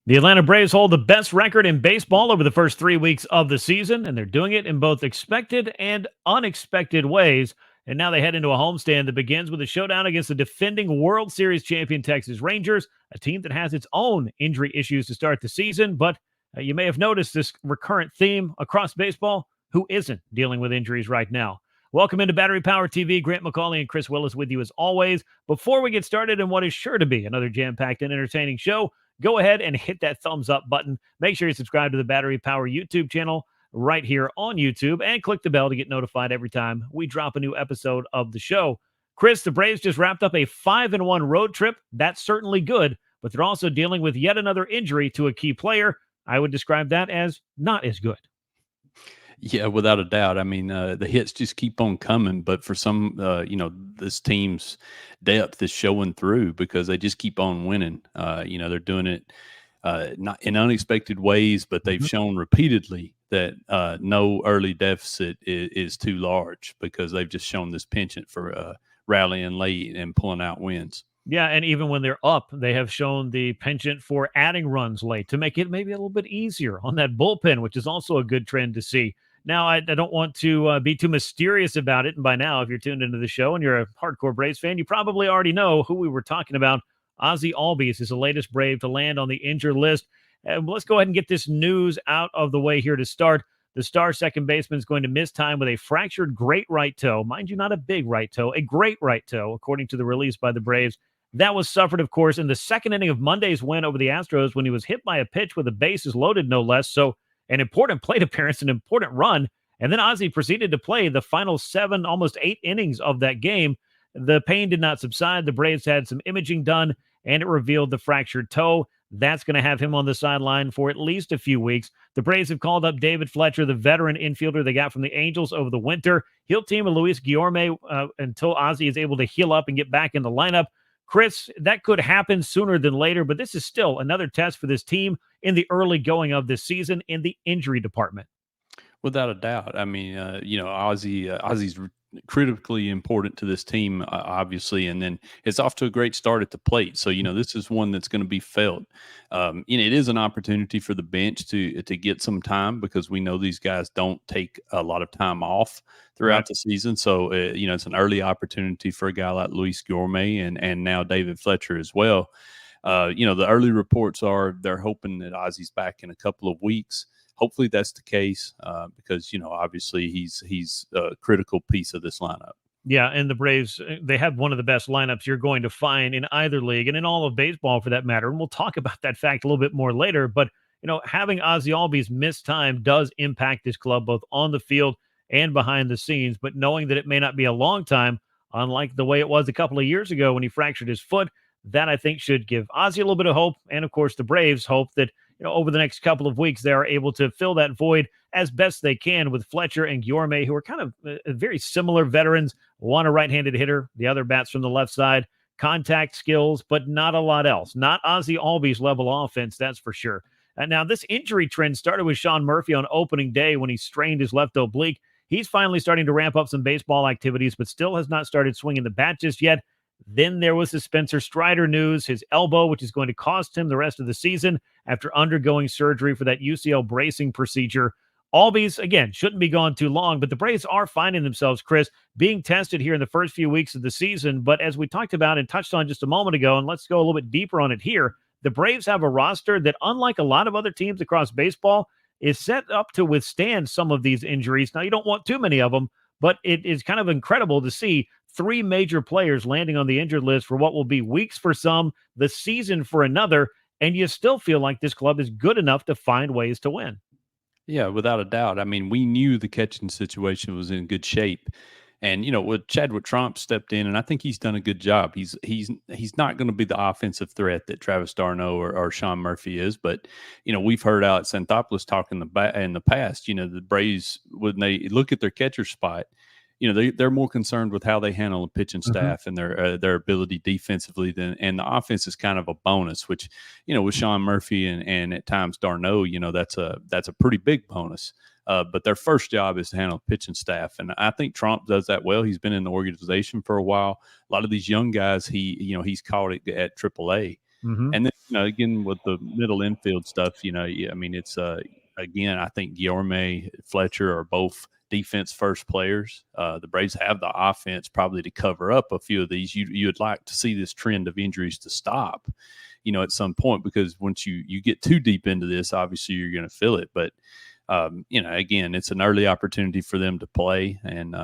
The Atlanta Braves hold the best record in baseball over the first 3 weeks of the season, and they're doing it in both expected and unexpected ways. And now they head into a homestand that begins with a showdown against the defending World Series champion Texas Rangers, a team that has its own injury issues to start the season. But you may have noticed this recurrent theme across baseball. Who isn't dealing with injuries right now? Welcome into Battery Power TV. Grant McCauley and Chris Willis with you as always. Before we get started in what is sure to be another jam-packed and entertaining show, go ahead and hit that thumbs up button. Make sure you subscribe to the Battery Power YouTube channel right here on YouTube and click the bell to get notified every time we drop a new episode of the show. Chris, the Braves just wrapped up a 5-1 road trip. That's certainly good, but they're also dealing with yet another injury to a key player. I would describe that as not as good. Yeah, without a doubt. I mean, the hits just keep on coming, but for some, this team's depth is showing through because they just keep on winning. They're doing it not in unexpected ways, but they've shown repeatedly that no early deficit is too large because they've just shown this penchant for rallying late and pulling out wins. Yeah, and even when they're up, they have shown the penchant for adding runs late to make it maybe a little bit easier on that bullpen, which is also a good trend to see. Now, I don't want to be too mysterious about it. And by now, if you're tuned into the show and you're a hardcore Braves fan, you probably already know who we were talking about. Ozzie Albies is the latest Brave to land on the injured list. And let's go ahead and get this news out of the way here to start. The star second baseman is going to miss time with a fractured great right toe. Mind you, not a big right toe, a great right toe, according to the release by the Braves. That was suffered, of course, in the second inning of Monday's win over the Astros when he was hit by a pitch with the bases loaded, no less. So an important plate appearance, an important run. And then Ozzie proceeded to play the final 7, almost 8 innings of that game. The pain did not subside. The Braves had some imaging done, and it revealed the fractured toe. That's going to have him on the sideline for at least a few weeks. The Braves have called up David Fletcher, the veteran infielder they got from the Angels over the winter. He'll team with Luis Guillorme until Ozzie is able to heal up and get back in the lineup. Chris, that could happen sooner than later, but this is still another test for this team in the early going of this season in the injury department. Without a doubt. I mean, Ozzie's critically important to this team, obviously, and then it's off to a great start at the plate. So, this is one that's going to be felt. It is an opportunity for the bench to get some time because we know these guys don't take a lot of time off throughout the season. So, it's an early opportunity for a guy like Luis Guillorme and now David Fletcher as well. The early reports are they're hoping that Ozzie's back in a couple of weeks. Hopefully that's the case because, obviously he's a critical piece of this lineup. Yeah, and the Braves, they have one of the best lineups you're going to find in either league and in all of baseball for that matter. And we'll talk about that fact a little bit more later. But, having Ozzie Albies miss time does impact this club both on the field and behind the scenes. But knowing that it may not be a long time, unlike the way it was a couple of years ago when he fractured his foot, that I think should give Ozzie a little bit of hope. And, of course, the Braves hope that over the next couple of weeks, they are able to fill that void as best they can with Fletcher and Guillorme, who are kind of very similar veterans. One a right-handed hitter, the other bats from the left side, contact skills, but not a lot else. Not Ozzie Albies level offense, that's for sure. And now this injury trend started with Sean Murphy on opening day when he strained his left oblique. He's finally starting to ramp up some baseball activities, but still has not started swinging the bat just yet. Then there was the Spencer Strider news, his elbow, which is going to cost him the rest of the season after undergoing surgery for that UCL bracing procedure. Albies, again, shouldn't be gone too long, but the Braves are finding themselves, Chris, being tested here in the first few weeks of the season. But as we talked about and touched on just a moment ago, and let's go a little bit deeper on it here, the Braves have a roster that, unlike a lot of other teams across baseball, is set up to withstand some of these injuries. Now, you don't want too many of them, but it is kind of incredible to see 3 major players landing on the injured list for what will be weeks for some, the season for another, and you still feel like this club is good enough to find ways to win. Yeah, without a doubt. I mean, we knew the catching situation was in good shape. And, with Chadwick Tromp stepped in, and I think he's done a good job. He's not going to be the offensive threat that Travis d'Arnaud or Sean Murphy is. But, we've heard Alex Anthopoulos talk in the past, the Braves, when they look at their catcher spot, they're more concerned with how they handle the pitching staff and their ability defensively and the offense is kind of a bonus, which, with Sean Murphy and at times d'Arnaud, that's a pretty big bonus. But their first job is to handle pitching staff. And I think Trump does that well. He's been in the organization for a while. A lot of these young guys, he's caught it at AAA. Hmm. And then, again, with the middle infield stuff, yeah, I mean, it's again, I think Guillorme, Fletcher are both defense first players. The Braves have the offense probably to cover up a few of these. You'd like to see this trend of injuries to stop, at some point, because once you get too deep into this, obviously you're going to feel it. But again, it's an early opportunity for them to play and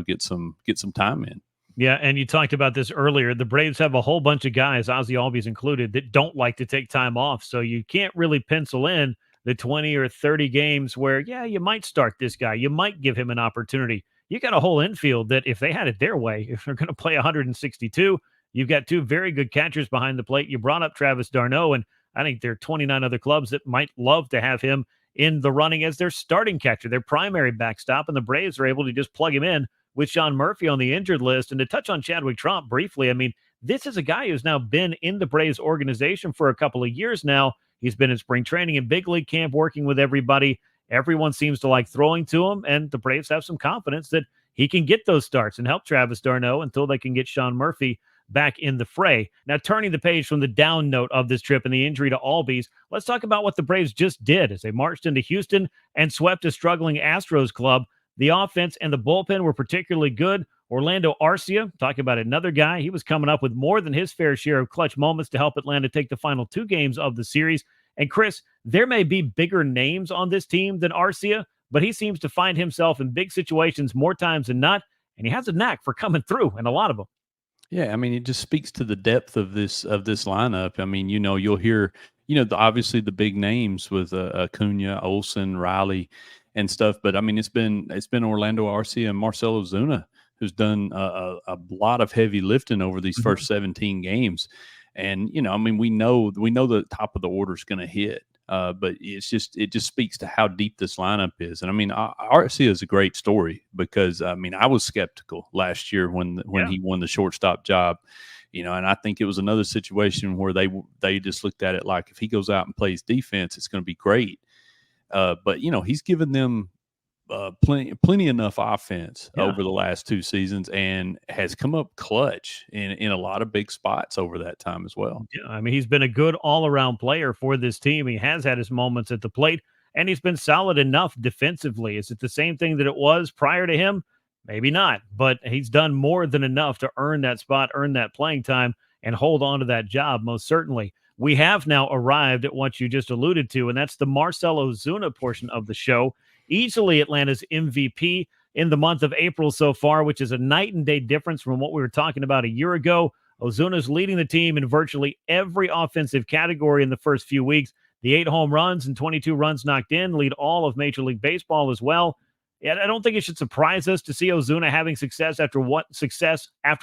get some time in. Yeah, and you talked about this earlier. The Braves have a whole bunch of guys, Ozzie Albies included, that don't like to take time off. So you can't really pencil in the 20 or 30 games where, yeah, you might start this guy. You might give him an opportunity. You got a whole infield that, if they had it their way, if they're going to play 162, you've got two very good catchers behind the plate. You brought up Travis d'Arnaud, and I think there are 29 other clubs that might love to have him in the running as their starting catcher, their primary backstop, and the Braves are able to just plug him in with Sean Murphy on the injured list. And to touch on Chadwick Tromp briefly, I mean, this is a guy who's now been in the Braves organization for a couple of years now. He's been in spring training and big league camp working with everybody. Everyone seems to like throwing to him, and the Braves have some confidence that he can get those starts and help Travis d'Arnaud until they can get Sean Murphy back in the fray. Now, turning the page from the down note of this trip and the injury to Albies, let's talk about what the Braves just did as they marched into Houston and swept a struggling Astros club. The offense and the bullpen were particularly good. Orlando Arcia, talking about another guy, he was coming up with more than his fair share of clutch moments to help Atlanta take the final two games of the series. And Chris, there may be bigger names on this team than Arcia, but he seems to find himself in big situations more times than not, and he has a knack for coming through in a lot of them. Yeah, I mean, it just speaks to the depth of this lineup. I mean, you'll hear, obviously the big names with Acuna, Olsen, Riley, and stuff. But I mean, it's been Orlando Arcia and Marcell Ozuna who's done a lot of heavy lifting over these Mhm. first 17 games. And I mean, we know the top of the order is going to hit. But it just speaks to how deep this lineup is. And I mean, Arcia is a great story because I mean, I was skeptical last year when Yeah. he won the shortstop job, and I think it was another situation where they just looked at it like, if he goes out and plays defense, it's going to be great. But he's given them plenty enough offense Yeah. over the last two seasons and has come up clutch in a lot of big spots over that time as well. Yeah, I mean, he's been a good all-around player for this team. He has had his moments at the plate, and he's been solid enough defensively. Is it the same thing that it was prior to him? Maybe not, but he's done more than enough to earn that spot, earn that playing time, and hold on to that job, most certainly. We have now arrived at what you just alluded to, and that's the Marcell Ozuna portion of the show. Easily Atlanta's MVP in the month of April so far, which is a night and day difference from what we were talking about a year ago. Ozuna's leading the team in virtually every offensive category in the first few weeks. The 8 home runs and 22 runs knocked in lead all of Major League Baseball as well. Yeah, I don't think it should surprise us to see Ozuna having success after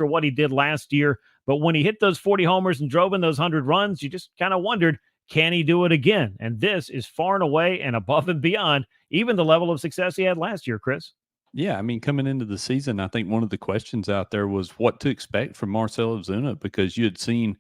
what he did last year. But when he hit those 40 homers and drove in those 100 runs, you just kind of wondered, can he do it again? And this is far and away and above and beyond even the level of success he had last year, Chris. Yeah, I mean, coming into the season, I think one of the questions out there was what to expect from Marcell Ozuna, because you had seen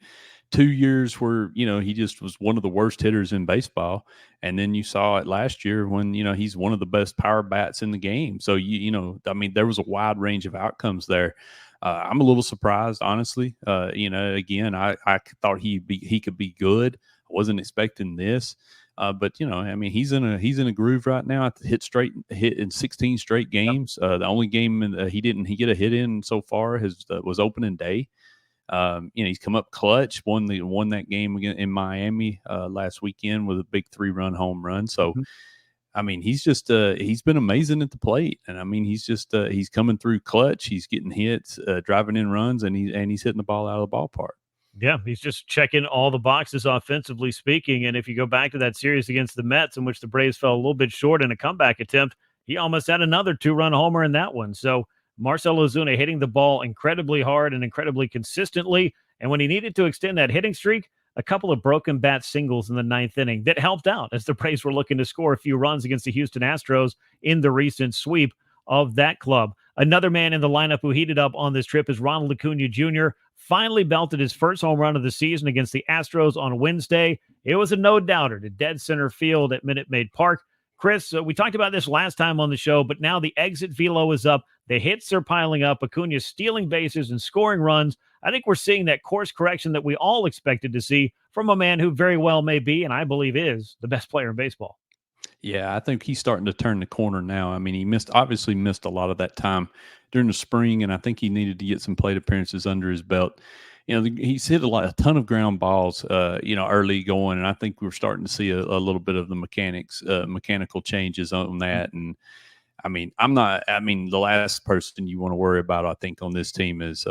2 years where he just was one of the worst hitters in baseball, and then you saw it last year when he's one of the best power bats in the game. So I mean, there was a wide range of outcomes there. I'm a little surprised, honestly. Again, I thought he could be good. I wasn't expecting this. But I mean, he's in a groove right now. Hit in 16 straight games. The only game he didn't get a hit in so far was opening day. He's come up clutch. Won that game again in Miami last weekend with a big 3-run home run. So Mhm. I mean, he's been amazing at the plate, and I mean, he's coming through clutch. He's getting hits, driving in runs, and he's hitting the ball out of the ballpark. Yeah, he's just checking all the boxes offensively speaking. And if you go back to that series against the Mets, in which the Braves fell a little bit short in a comeback attempt, he almost had another 2-run homer in that one. So Marcell Ozuna hitting the ball incredibly hard and incredibly consistently. And when he needed to extend that hitting streak, a couple of broken bat singles in the ninth inning that helped out as the Braves were looking to score a few runs against the Houston Astros in the recent sweep of that club. Another man in the lineup who heated up on this trip is Ronald Acuna Jr. Finally belted his first home run of the season against the Astros on Wednesday. It was a no-doubter to dead center field at Minute Maid Park. Chris, we talked about this last time on the show, but now the exit velo is up. The hits are piling up. Acuna stealing bases and scoring runs. I think we're seeing that course correction that we all expected to see from a man who very well may be, and I believe is, the best player in baseball. Yeah, I think he's starting to turn the corner now. I mean, he obviously missed a lot of that time during the spring, and I think he needed to get some plate appearances under his belt. He's hit a ton of ground balls, early going, and I think we're starting to see a little bit of the mechanical changes on that. And I mean, the last person you want to worry about, I think, on this team is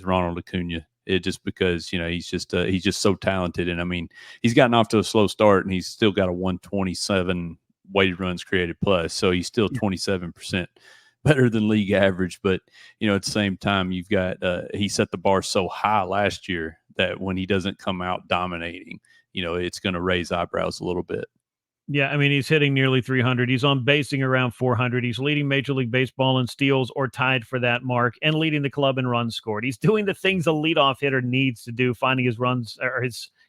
Ronald Acuna. It just because he's just so talented, and I mean, he's gotten off to a slow start, and he's still got a 127 weighted runs created plus, so he's still 27% better than league average. But at the same time, you've got he set the bar so high last year that when he doesn't come out dominating, it's going to raise eyebrows a little bit. Yeah, I mean, he's hitting nearly 300. He's on basing around 400. He's leading Major League Baseball in steals or tied for that mark and leading the club in runs scored. He's doing the things a leadoff hitter needs to do, finding his runs or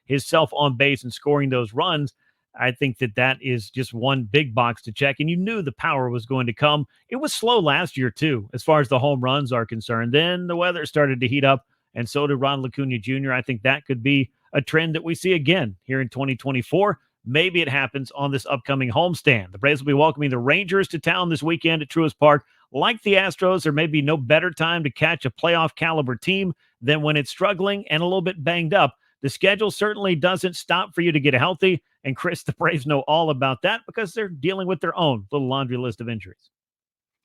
his self on base and scoring those runs. I think that is just one big box to check. And you knew the power was going to come. It was slow last year, too, as far as the home runs are concerned. Then the weather started to heat up, and so did Ronald Acuna Jr. I think that could be a trend that we see again here in 2024. Maybe it happens on this upcoming homestand. The Braves will be welcoming the Rangers to town this weekend at Truist Park. Like the Astros, there may be no better time to catch a playoff caliber team than when it's struggling and a little bit banged up. The schedule certainly doesn't stop for you to get healthy. And Chris, the Braves know all about that because they're dealing with their own little laundry list of injuries.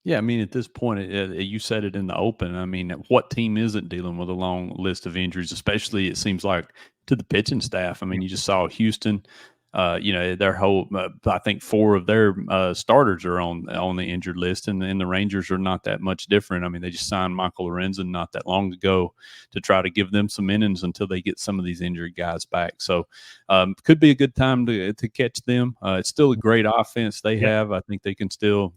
Yeah, I mean, at this point, you said it in the open. I mean, what team isn't dealing with a long list of injuries, especially it seems like to the pitching staff? I mean, you just saw Houston. Their whole, I think 4 of their starters are on the injured list, and the Rangers are not that much different. I mean, they just signed Michael Lorenzen not that long ago to try to give them some innings until they get some of these injured guys back. So, could be a good time to catch them. It's still a great offense they have. I think they can still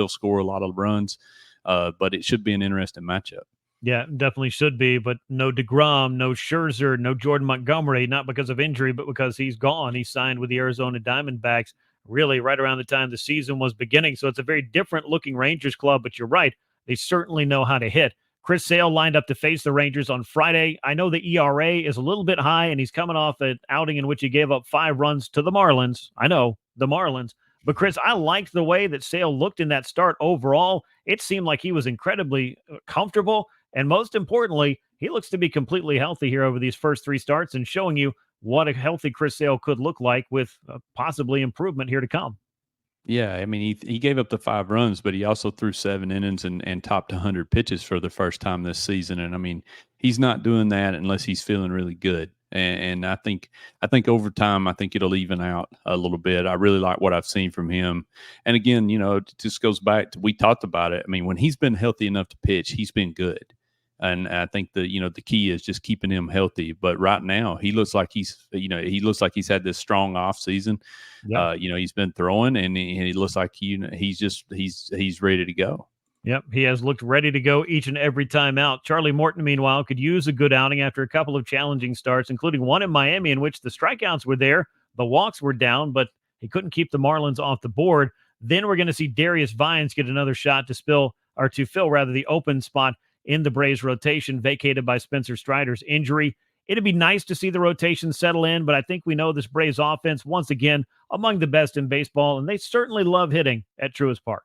score a lot of runs, but it should be an interesting matchup. Yeah, definitely should be, but no DeGrom, no Scherzer, no Jordan Montgomery, not because of injury, but because he's gone. He signed with the Arizona Diamondbacks really right around the time the season was beginning. So it's a very different looking Rangers club, but you're right. They certainly know how to hit. Chris Sale lined up to face the Rangers on Friday. I know the ERA is a little bit high, and he's coming off an outing in which he gave up 5 runs to the Marlins. I know, the Marlins. But, Chris, I liked the way that Sale looked in that start overall. It seemed like he was incredibly comfortable. And most importantly, he looks to be completely healthy here over these first 3 starts and showing you what a healthy Chris Sale could look like with possibly improvement here to come. Yeah, I mean, he gave up the 5 runs, but he also threw 7 innings and topped 100 pitches for the first time this season. And I mean, he's not doing that unless he's feeling really good. And I think over time, I think it'll even out a little bit. I really like what I've seen from him. And again, it just goes back to, we talked about it. I mean, when he's been healthy enough to pitch, he's been good. And I think the key is just keeping him healthy. But right now, he looks like he's had this strong off season. Yeah. He's been throwing, and he looks like he's ready to go. Yep, he has looked ready to go each and every time out. Charlie Morton, meanwhile, could use a good outing after a couple of challenging starts, including one in Miami in which the strikeouts were there, the walks were down, but he couldn't keep the Marlins off the board. Then we're going to see Darius Vines get another shot to fill the open spot in the Braves rotation, vacated by Spencer Strider's injury. It'd be nice to see the rotation settle in, but I think we know this Braves offense, once again, among the best in baseball, and they certainly love hitting at Truist Park.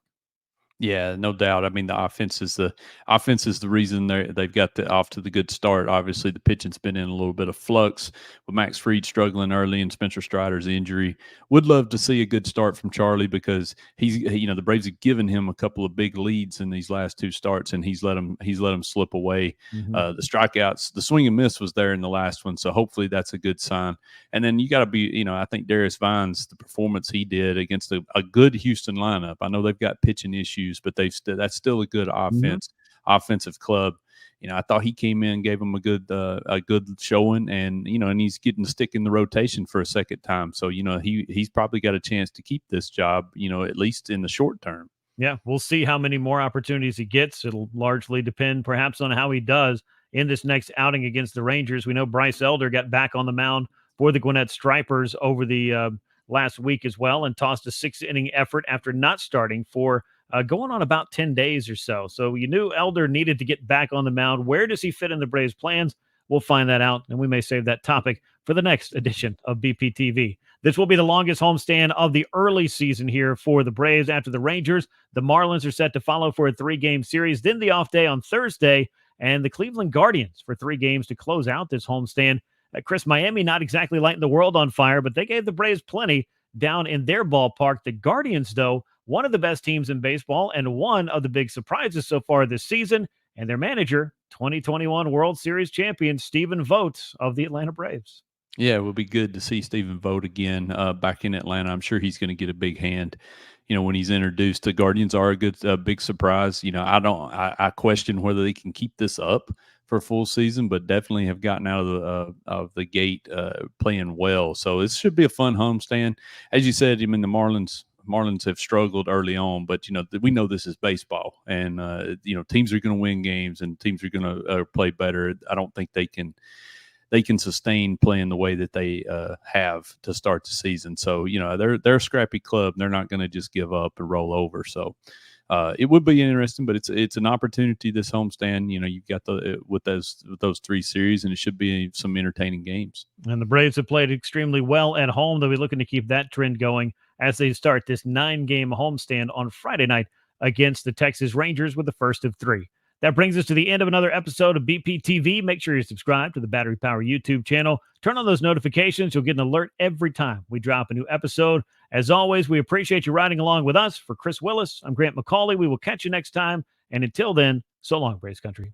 Yeah, no doubt. I mean, the offense is the reason they've got off to the good start. Obviously, the pitching's been in a little bit of flux with Max Fried struggling early and Spencer Strider's injury. Would love to see a good start from Charlie because the Braves have given him a couple of big leads in these last 2 starts, and he's let them slip away. Mm-hmm. The strikeouts, the swing and miss was there in the last one, so hopefully that's a good sign. And then you got to be, I think Darius Vines, the performance he did against a good Houston lineup. I know they've got pitching issues, but that's still a good offensive club. I thought he came in, gave him a good showing, and and he's getting to stick in the rotation for a second time. So he's probably got a chance to keep this job, at least in the short term. Yeah, we'll see how many more opportunities he gets. It'll largely depend perhaps on how he does in this next outing against the Rangers. We know Bryce Elder got back on the mound for the Gwinnett Stripers over the last week as well and tossed a 6-inning effort after not starting for going on about 10 days or so. So you knew Elder needed to get back on the mound. Where does he fit in the Braves' plans? We'll find that out, and we may save that topic for the next edition of BPTV. This will be the longest homestand of the early season here for the Braves. After the Rangers, the Marlins are set to follow for a 3-game series, then the off day on Thursday, and the Cleveland Guardians for 3 games to close out this homestand. Chris, Miami not exactly lighting the world on fire, but they gave the Braves plenty down in their ballpark. The Guardians, though, one of the best teams in baseball and one of the big surprises so far this season, and their manager, 2021 World Series champion Stephen Vogt of the Atlanta Braves. Yeah, it would be good to see Stephen Vogt again back in Atlanta. I'm sure he's going to get a big hand. When he's introduced. The Guardians are a big surprise. I question whether they can keep this up for a full season, but definitely have gotten out of the gate playing well. So this should be a fun homestand. As you said, the Marlins have struggled early on, but we know this is baseball, and teams are going to win games and teams are going to play better. I don't think they can sustain playing the way that they have to start the season. So they're a scrappy club. They're not going to just give up and roll over. So it would be interesting, but it's an opportunity this homestand. You've got with those 3 series, and it should be some entertaining games. And the Braves have played extremely well at home. They'll be looking to keep that trend going as they start this 9-game homestand on Friday night against the Texas Rangers with the first of 3. That brings us to the end of another episode of BPTV. Make sure you subscribe to the Battery Power YouTube channel. Turn on those notifications. You'll get an alert every time we drop a new episode. As always, we appreciate you riding along with us. For Chris Willis, I'm Grant McCauley. We will catch you next time. And until then, so long, Braves country.